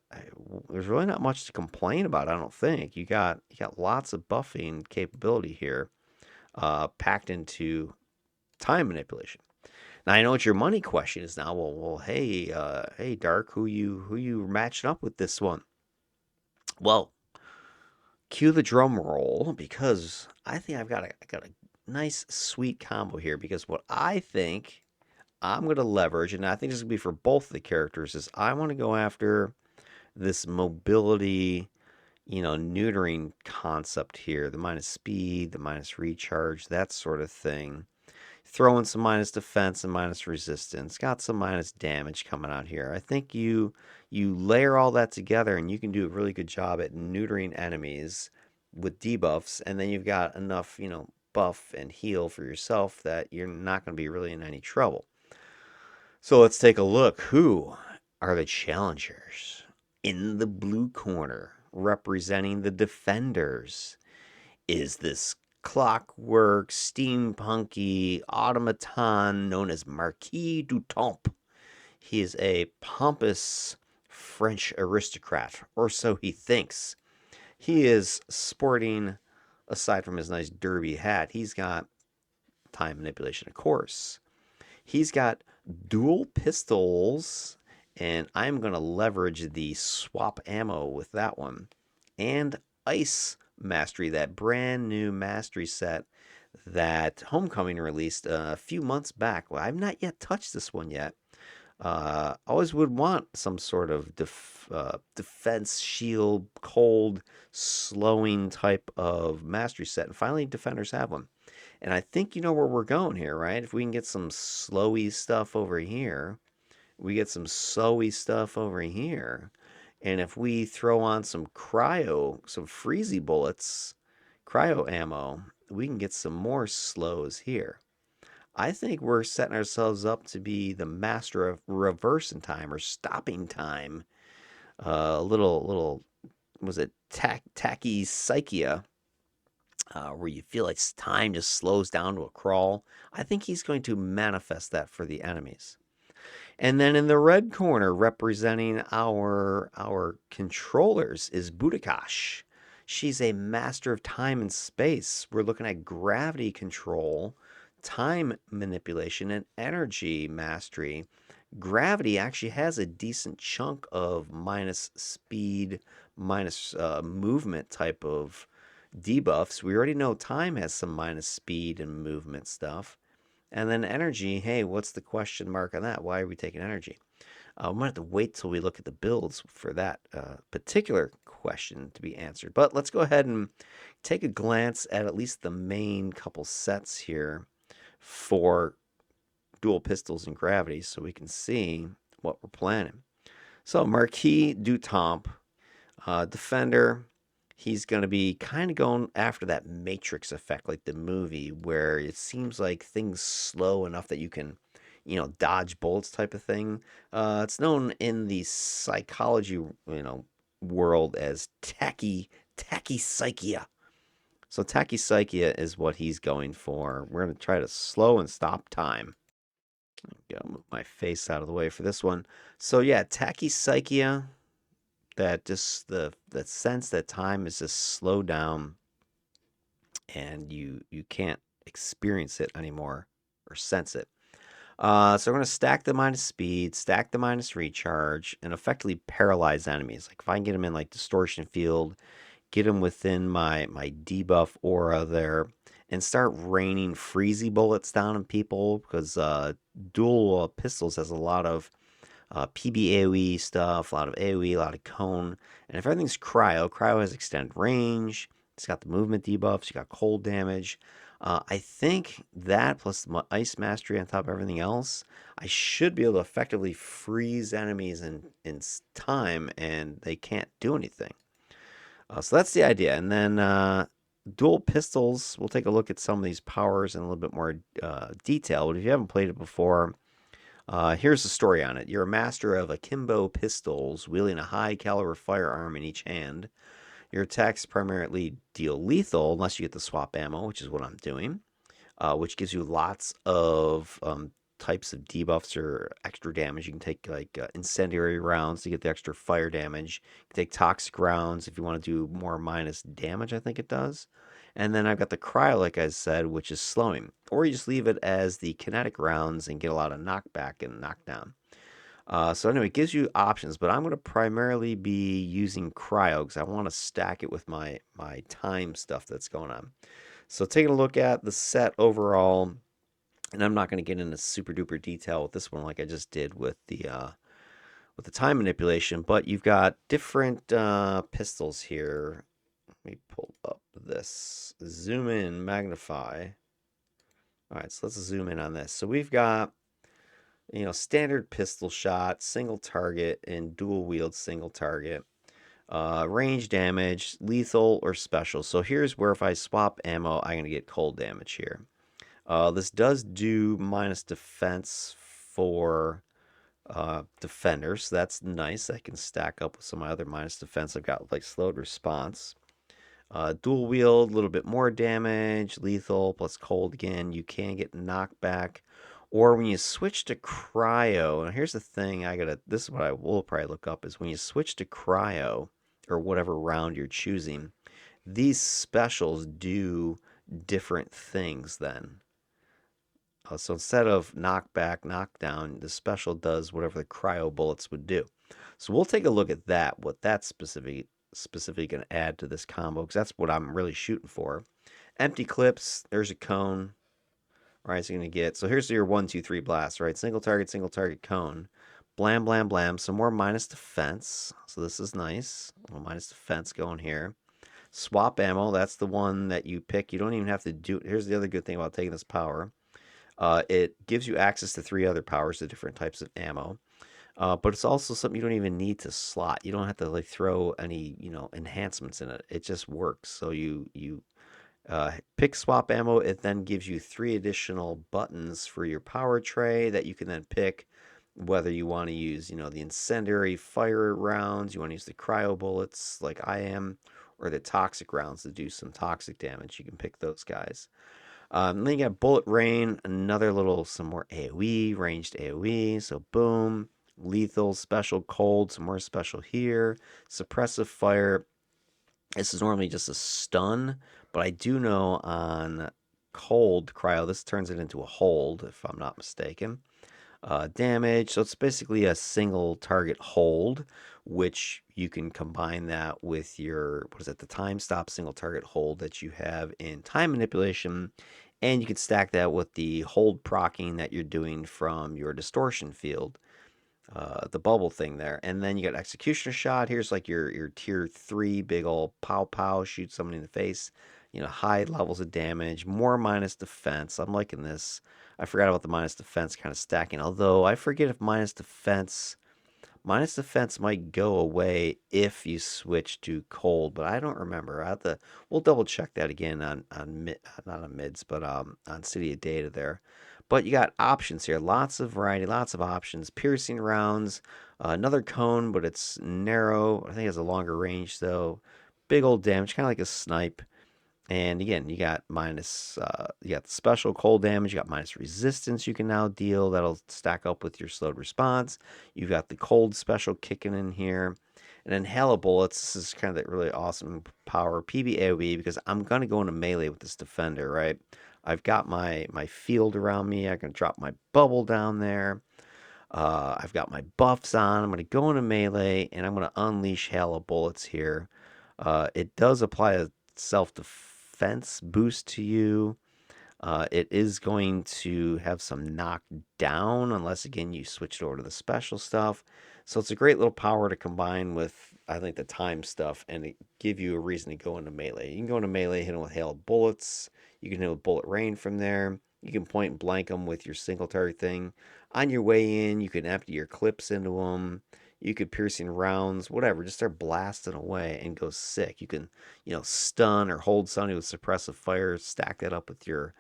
there's really not much to complain about, I don't think. You got lots of buffing capability here, packed into time manipulation. Now I know what your money question is now. Well, hey, Dark, who you matching up with this one? Well, cue the drum roll, because I think I got a nice sweet combo here. Because what I think I'm going to leverage, and I think this is going to be for both the characters, is I want to go after this mobility, neutering concept here. The minus speed, the minus recharge, that sort of thing. Throw in some minus defense and minus resistance. Got some minus damage coming out here. I think you layer all that together and you can do a really good job at neutering enemies with debuffs, and then you've got enough, buff and heal for yourself that you're not going to be really in any trouble. So let's take a look. Who are the challengers? In the blue corner, representing the defenders, is this clockwork, steampunky automaton known as Marquis du Temps. He is a pompous French aristocrat, or so he thinks. He is sporting, aside from his nice derby hat, he's got time manipulation, of course. He's got dual pistols, and I'm going to leverage the swap ammo with that one. And ice mastery, that brand new mastery set that Homecoming released a few months back. Well, I've not yet touched this one yet. Always would want some sort of defense, shield, cold, slowing type of mastery set. And finally, defenders have one. And I think you know where we're going here, right? If we can get some slowy stuff over here, we get some slowy stuff over here. And if we throw on some some freezy bullets, cryo ammo, we can get some more slows here. I think we're setting ourselves up to be the master of reversing time or stopping time. Was it Tachypsychia, where you feel like time just slows down to a crawl. I think he's going to manifest that for the enemies. And then in the red corner, representing our controllers, is Bhootakash. She's a master of time and space. We're looking at gravity control, time manipulation, and energy mastery. Gravity actually has a decent chunk of minus speed, minus movement type of debuffs. We already know time has some minus speed and movement stuff. And then energy, hey, what's the question mark on that? Why are we taking energy? We might have to wait till we look at the builds for that particular question to be answered. But let's go ahead and take a glance at least the main couple sets here for dual pistols and gravity so we can see what we're planning. So Marquis du Temps, defender, he's going to be kind of going after that matrix effect like the movie where it seems like things slow enough that you can dodge bullets type of thing. It's known in the psychology world as tachypsychia. So tachypsychia is what he's going for. We're going to try to slow and stop time. I'll move my face out of the way for this one. So yeah, tachypsychia, that just the sense that time is just slowed down and you can't experience it anymore or sense it. So we're going to stack the minus speed, stack the minus recharge, and effectively paralyze enemies. Like if I can get them in like distortion field, get them within my debuff aura there, and start raining freezy bullets down on people because dual pistols has a lot of PB stuff, a lot of AoE, a lot of cone. And if everything's cryo has extended range. It's got the movement debuffs. You got cold damage. I think that plus ice mastery on top of everything else, I should be able to effectively freeze enemies in time, and they can't do anything. So that's the idea. And then dual pistols, we'll take a look at some of these powers in a little bit more detail. But if you haven't played it before, here's the story on it. You're a master of akimbo pistols, wielding a high-caliber firearm in each hand. Your attacks primarily deal lethal, unless you get the swap ammo, which is what I'm doing, which gives you lots of types of debuffs or extra damage. You can take like incendiary rounds to get the extra fire damage. You can take toxic rounds if you want to do more minus damage, I think it does. And then I've got the cryo, like I said, which is slowing. Or you just leave it as the kinetic rounds and get a lot of knockback and knockdown. So anyway, it gives you options, but I'm going to primarily be using cryo because I want to stack it with my time stuff that's going on. So taking a look at the set overall, and I'm not going to get into super duper detail with this one like I just did with the time manipulation, but you've got different pistols here. Let me pull up this, zoom in, magnify. All right, so let's zoom in on this. So we've got standard pistol shot, single target, and dual wield single target. Range damage, lethal or special. So here's where if I swap ammo, I'm going to get cold damage here. This does do minus defense for defenders, so that's nice. I can stack up with some of my other minus defense. I've got like slowed response. Dual wield, a little bit more damage, lethal plus cold again. You can get knockback. Or when you switch to cryo, and here's the thing, this is what I will probably look up, is when you switch to cryo, or whatever round you're choosing, these specials do different things then. So instead of knockback, knockdown, the special does whatever the cryo bullets would do. So we'll take a look at that, what that's specifically going to add to this combo, because that's what I'm really shooting for. Empty clips, there's a cone. All right, so you're going to get, so here's your 1, 2, 3 blast, right? Single target, cone. Blam, blam, blam. Some more minus defense. So this is nice. A little minus defense going here. Swap ammo. That's the one that you pick. You don't even have to do. Here's the other good thing about taking this power. It gives you access to 3 other powers, the different types of ammo. But it's also something you don't even need to slot. You don't have to like throw any, enhancements in it. It just works. So you pick swap ammo. It then gives you 3 additional buttons for your power tray that you can then pick whether you want to use, the incendiary fire rounds, you want to use the cryo bullets like I am, or the toxic rounds to do some toxic damage. You can pick those guys. Then you got bullet rain, some more AoE, ranged AoE. So boom, lethal, special, cold, some more special here. Suppressive fire. This is normally just a stun, but I do know on cold cryo, this turns it into a hold, if I'm not mistaken. Damage, so it's basically a single target hold, which you can combine that with your, the time stop single target hold that you have in time manipulation, and you can stack that with the hold procking that you're doing from your distortion field. The bubble thing there. And then you got executioner shot. Here's like your tier 3 big old pow pow, shoot somebody in the face. High levels of damage, more minus defense. I'm liking this. I forgot about the minus defense kind of stacking. Although I forget if minus defense might go away if you switch to cold, but I don't remember. We'll double check that again on not on mids, but on City of Data there. But you got options here, lots of variety, lots of options. Piercing rounds, another cone, but it's narrow. I think it has a longer range though. Big old damage, kind of like a snipe. And again, you got you got the special cold damage, you got minus resistance you can now deal. That'll stack up with your slowed response. You've got the cold special kicking in here. And then Halo Bullets, this is kind of that really awesome power. PvAOE, because I'm going to go into melee with this defender, right? I've got my field around me. I can drop my bubble down there. I've got my buffs on. I'm going to go into melee, and I'm going to unleash Halo Bullets here. It does apply a self-defense boost to you. It is going to have some knockdown, unless, again, you switch it over to the special stuff. So it's a great little power to combine with, I think, the time stuff, and it give you a reason to go into melee. You can go into melee, hit them with hail bullets. You can hit with bullet rain from there. You can point and blank them with your single target thing. On your way in, you can empty your clips into them. You could piercing rounds, whatever. Just start blasting away and go sick. You can, stun or hold somebody with suppressive fire. Stack that up with your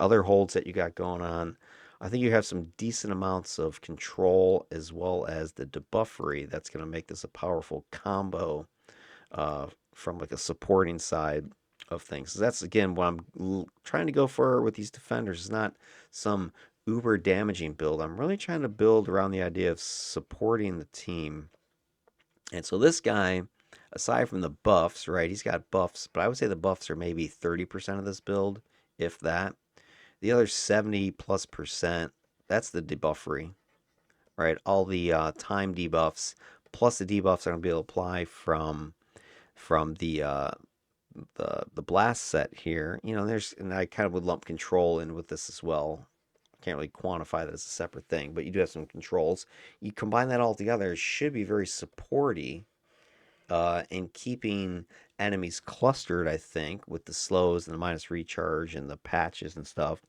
other holds that you got going on. I think you have some decent amounts of control as well as the debuffery that's going to make this a powerful combo from like a supporting side of things. So that's again what I'm trying to go for with these defenders. It's not some uber damaging build. I'm really trying to build around the idea of supporting the team. And so this guy, aside from the buffs, right, he's got buffs, but I would say the buffs are maybe 30% of this build, if that. The other 70 plus percent, that's the debuffery, right? All the time debuffs plus the debuffs are going to be able to apply from the blast set here. And I kind of would lump control in with this as well. Can't really quantify that as a separate thing, but you do have some controls. You combine that all together, it should be very supporty in keeping enemies clustered, I think, with the slows and the minus recharge and the patches and stuff,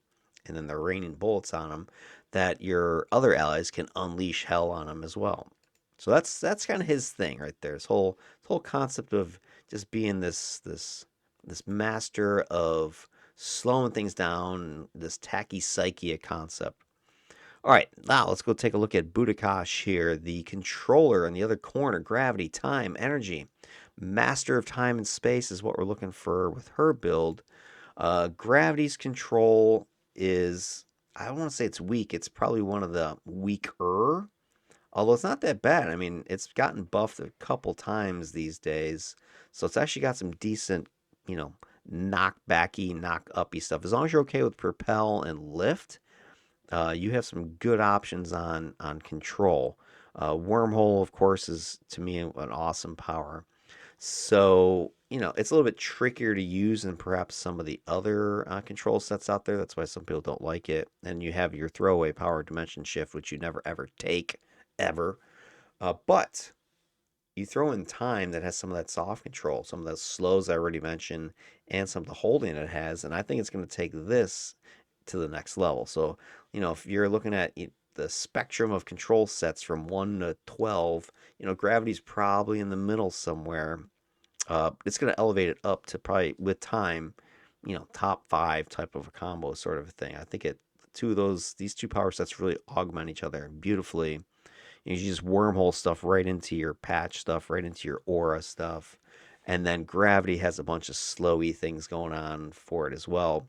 and then the raining bullets on them, that your other allies can unleash hell on them as well. So that's kind of his thing right there. This whole concept of just being this master of slowing things down, this tachypsychia concept. All right, now let's go take a look at Bhootakash here, the controller in the other corner. Gravity, time, energy. Master of time and space is what we're looking for with her build. Gravity's control is, I don't want to say it's weak. It's probably one of the weaker, although it's not that bad. I mean, it's gotten buffed a couple times these days. So it's actually got some decent, knock backy, knock uppy stuff. As long as you're okay with propel and lift, you have some good options on control. Wormhole, of course, is to me an awesome power. So, it's a little bit trickier to use than perhaps some of the other control sets out there. That's why some people don't like it. And you have your throwaway power dimension shift, which you never ever take ever. But you throw in time that has some of that soft control, some of those slows I already mentioned, and some of the holding it has, and I think it's going to take this to the next level. So, if you're looking at the spectrum of control sets from 1 to 12, gravity's probably in the middle somewhere. It's going to elevate it up to probably with time, top 5 type of a combo sort of a thing. I think these two power sets really augment each other beautifully. You just wormhole stuff right into your patch stuff, right into your aura stuff. And then gravity has a bunch of slowy things going on for it as well.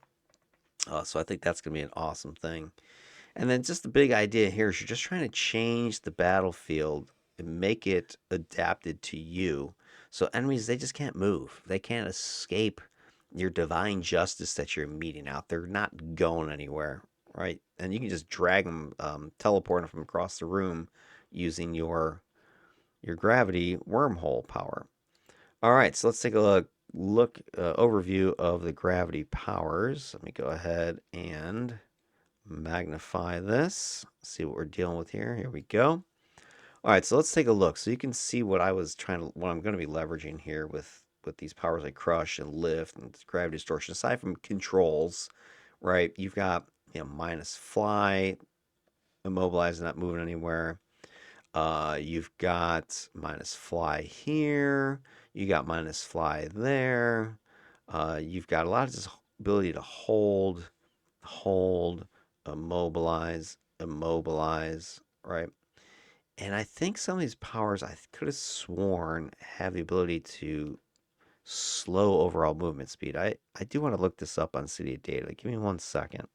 So I think that's going to be an awesome thing. And then just the big idea here is you're just trying to change the battlefield and make it adapted to you. So enemies, they just can't move. They can't escape your divine justice that you're meeting out. They're not going anywhere, right? And you can just drag them, teleport them from across the room using your gravity wormhole power. All right, so let's take a look overview of the gravity powers. Let me go ahead and magnify this. See what we're dealing with here. Here we go. All right, so let's take a look. So you can see what I'm going to be leveraging here with these powers like crush and lift and gravity distortion. Aside from controls, right? You've got minus fly, immobilize, not moving anywhere. You've got minus fly here. You got minus fly there. You've got a lot of this ability to hold, immobilize, right? And I think some of these powers I could have sworn have the ability to slow overall movement speed. I do want to look this up on Cydia data. Give me 1 second.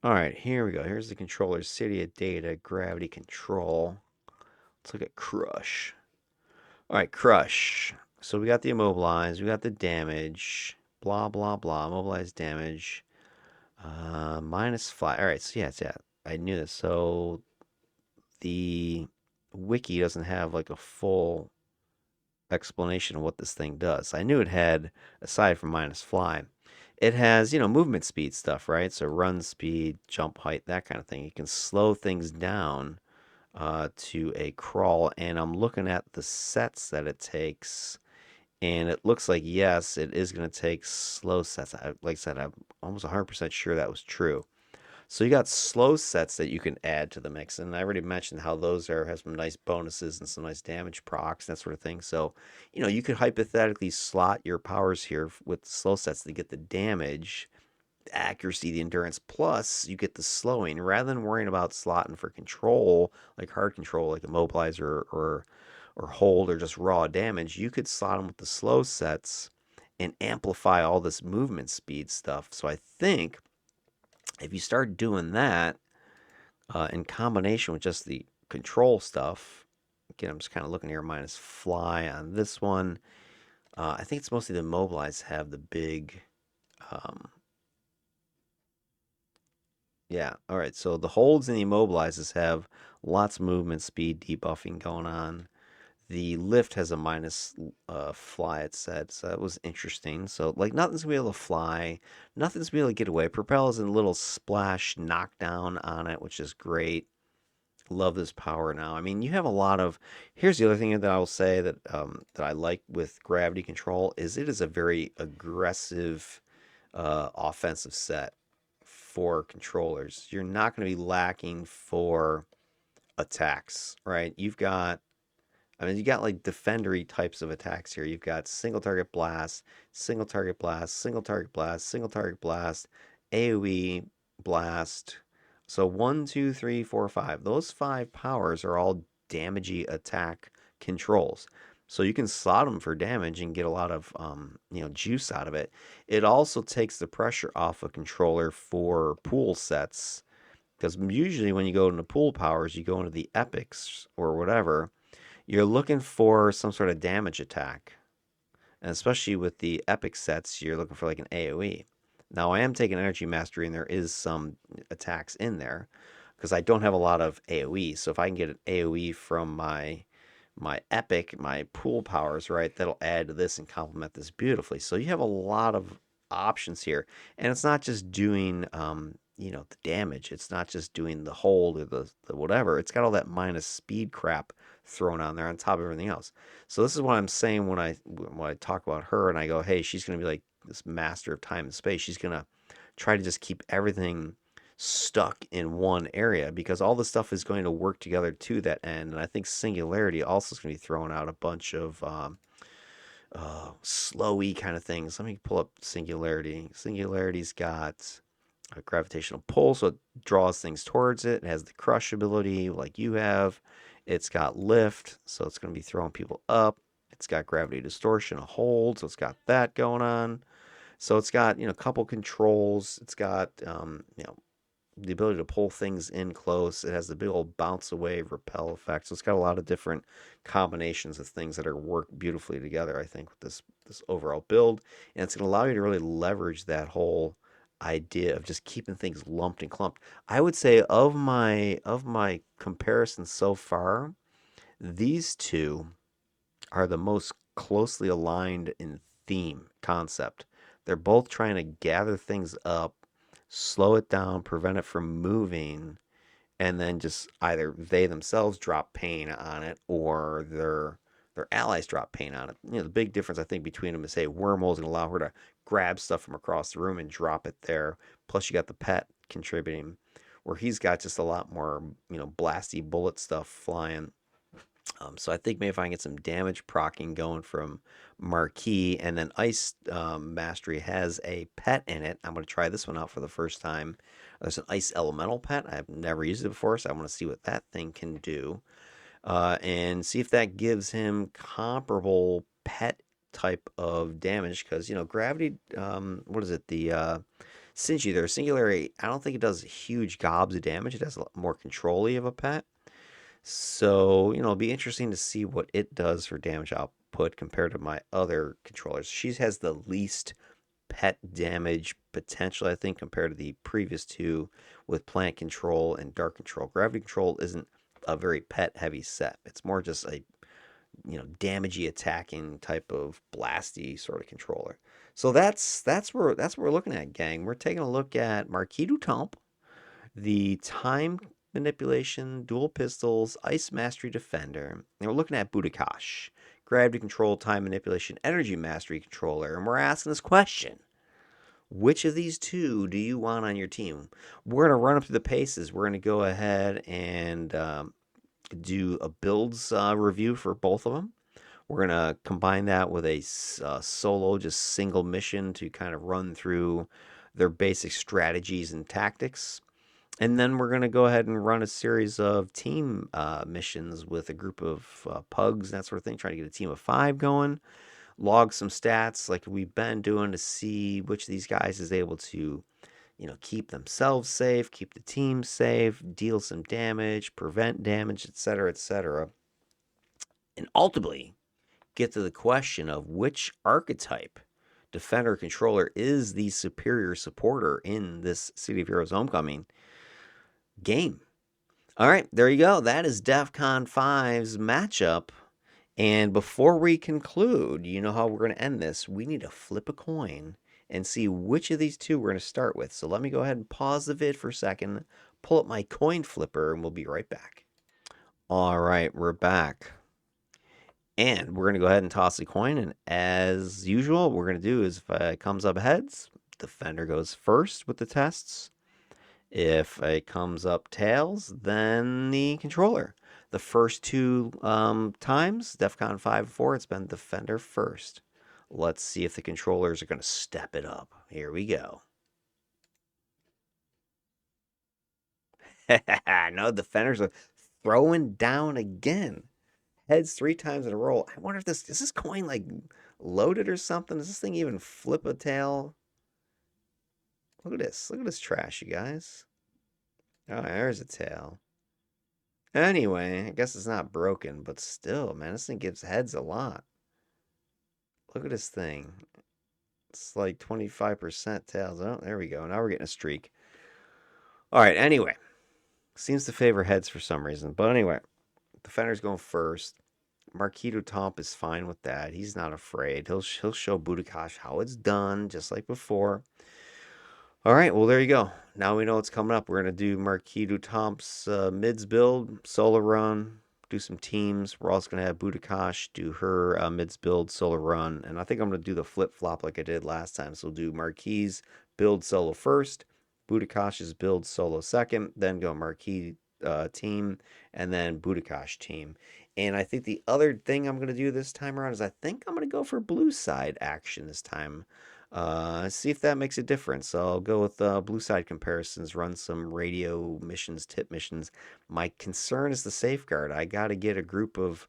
All right, here we go. Here's the controller, Cydia data, gravity control. Let's look at crush. All right, crush. So we got the immobilize, we got the damage, blah, blah, blah, immobilize damage, minus fly. All right, so yeah. I knew this. So the wiki doesn't have like a full explanation of what this thing does. I knew it had, aside from minus fly, it has, movement speed stuff, right? So run speed, jump height, that kind of thing. You can slow things down to a crawl, and I'm looking at the sets that it takes, and it looks like, yes, it is going to take slow sets. Like I said, I'm almost 100% sure that was true. So you got slow sets that you can add to the mix, and I already mentioned how those have some nice bonuses and some nice damage procs, that sort of thing. So, you could hypothetically slot your powers here with slow sets to get the damage, the accuracy, the endurance, plus you get the slowing. Rather than worrying about slotting for control, like hard control, like immobilizer or hold or just raw damage, you could slot them with the slow sets and amplify all this movement speed stuff. So I think if you start doing that in combination with just the control stuff, again, I'm just kind of looking here, minus fly on this one. I think it's mostly the immobilize have the big. Yeah, all right. So the holds and the immobilizes have lots of movement speed debuffing going on. The lift has a minus fly, it said. So that was interesting. So, like, nothing's going to be able to fly. Nothing's going to be able to get away. Propel is a little splash knockdown on it, which is great. Love this power now. I mean, you have a lot of. Here's the other thing that I will say that I like with gravity control is it is a very aggressive offensive set for controllers. You're not going to be lacking for attacks, right? You got like defendery types of attacks here. You've got single target blast, single target blast, single target blast, single target blast, AoE blast. So 1, 2, 3, 4, 5. Those 5 powers are all damagey attack controls. So you can slot them for damage and get a lot of juice out of it. It also takes the pressure off a controller for pool sets, because usually when you go into pool powers, you go into the epics or whatever, you're looking for some sort of damage attack. And especially with the epic sets, you're looking for like an AoE. Now I am taking energy mastery and there is some attacks in there because I don't have a lot of AoE. So if I can get an AoE from my epic, my pool powers, right, that'll add to this and complement this beautifully. So you have a lot of options here, and it's not just doing the damage. It's not just doing the hold or the whatever. It's got all that minus speed crap thrown on there on top of everything else. So this is what I'm saying when I talk about her and I go, hey, she's going to be like this master of time and space. She's going to try to just keep everything stuck in one area because all the stuff is going to work together to that end. And I think Singularity also is going to be throwing out a bunch of slowy kind of things. Let me pull up Singularity. Singularity's got a gravitational pull, so it draws things towards it. It has the crush ability like you have. It's got lift, so it's going to be throwing people up. It's got gravity distortion, a hold, so it's got that going on. So it's got a couple controls. It's got the ability to pull things in close. It has the big old bounce away repel effect. So it's got a lot of different combinations of things that are work beautifully together, I think, with this overall build. And it's going to allow you to really leverage that whole idea of just keeping things lumped and clumped. I would say of my comparisons so far, these two are the most closely aligned in theme concept. They're both trying to gather things up, slow it down, prevent it from moving, and then just either they themselves drop pain on it or their allies drop pain on it. The big difference I think between them is, say, Wormhole's gonna allow her to grab stuff from across the room and drop it there. Plus you got the pet contributing, where he's got just a lot more, blasty bullet stuff flying. So I think maybe if I can get some damage procking going from Marquis, and then Ice Mastery has a pet in it. I'm going to try this one out for the first time. There's an Ice Elemental pet. I've never used it before, so I want to see what that thing can do. And see if that gives him comparable pet type of damage. Because, Gravity, what is it? The Singularity, I don't think it does huge gobs of damage. It has a lot more control-y of a pet. So, it'll be interesting to see what it does for damage output compared to my other controllers. She has the least pet damage potential, I think, compared to the previous two with Plant Control and Dark Control. Gravity Control isn't a very pet heavy set. It's more just a, damagey attacking type of blasty sort of controller. So that's what we're looking at, gang. We're taking a look at Marquis du Temps, the time manipulation, dual pistols, ice mastery defender. And we're looking at Bhootakash, gravity control, time manipulation, energy mastery controller. And we're asking this question: which of these two do you want on your team? We're going to run up through the paces. We're going to go ahead and do a builds review for both of them. We're going to combine that with a solo, just single mission to kind of run through their basic strategies and tactics. And then we're going to go ahead and run a series of team missions with a group of pugs and that sort of thing, trying to get a team of 5 going, log some stats like we've been doing to see which of these guys is able to, keep themselves safe, keep the team safe, deal some damage, prevent damage, etc., etc. And ultimately get to the question of which archetype, defender, controller is the superior supporter in this City of Heroes Homecoming game. All right, there you go. That is DEFCON 5's matchup. And before we conclude, you know how we're going to end this. We need to flip a coin and see which of these two we're going to start with. So let me go ahead and pause the vid for a second, pull up my coin flipper, and we'll be right back. All right, we're back. And we're going to go ahead and toss a coin. And as usual, what we're going to do is if it comes up heads, defender goes first with the tests. If it comes up tails, then the controller. The first two times, DEFCON 5 and 4, it's been defender first. Let's see if the controllers are going to step it up. Here we go. No, defenders are throwing down again. Heads 3 times in a row. I wonder if is this coin like loaded or something? Does this thing even flip a tail? Look at this. Look at this trash, you guys. Oh, there's a tail. Anyway, I guess it's not broken, but still, man, this thing gives heads a lot. Look at this thing. It's like 25% tails. Oh, there we go. Now we're getting a streak. All right, anyway. Seems to favor heads for some reason. But anyway, defender's going first. Marquis du Temps is fine with that. He's not afraid. He'll show Bhootakash how it's done, just like before. All right, well, there you go. Now we know what's coming up. We're going to do Marquis du Temps mids build, solo run, do some teams. We're also going to have Bhootakash do her mids build, solo run. And I think I'm going to do the flip flop like I did last time. So we'll do Marquis build solo first, Bhootakash's build solo second, then go Marquis team, and then Bhootakash team. And I think the other thing I'm going to do this time around is I think I'm going to go for blue side action this time. See if that makes a difference. So I'll go with blue side comparisons, run some radio missions, tip missions. My concern is the safeguard. I got to get a group of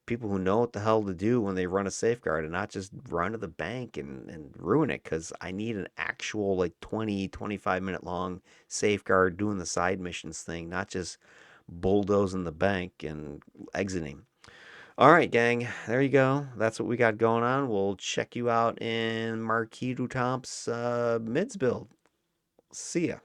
people who know what the hell to do when they run a safeguard and not just run to the bank and ruin it because I need an actual like 20, 25-minute long safeguard doing the side missions thing, not just bulldozing the bank and exiting. All right, gang. There you go. That's what we got going on. We'll check you out in Marquis du Temps mids build. See ya.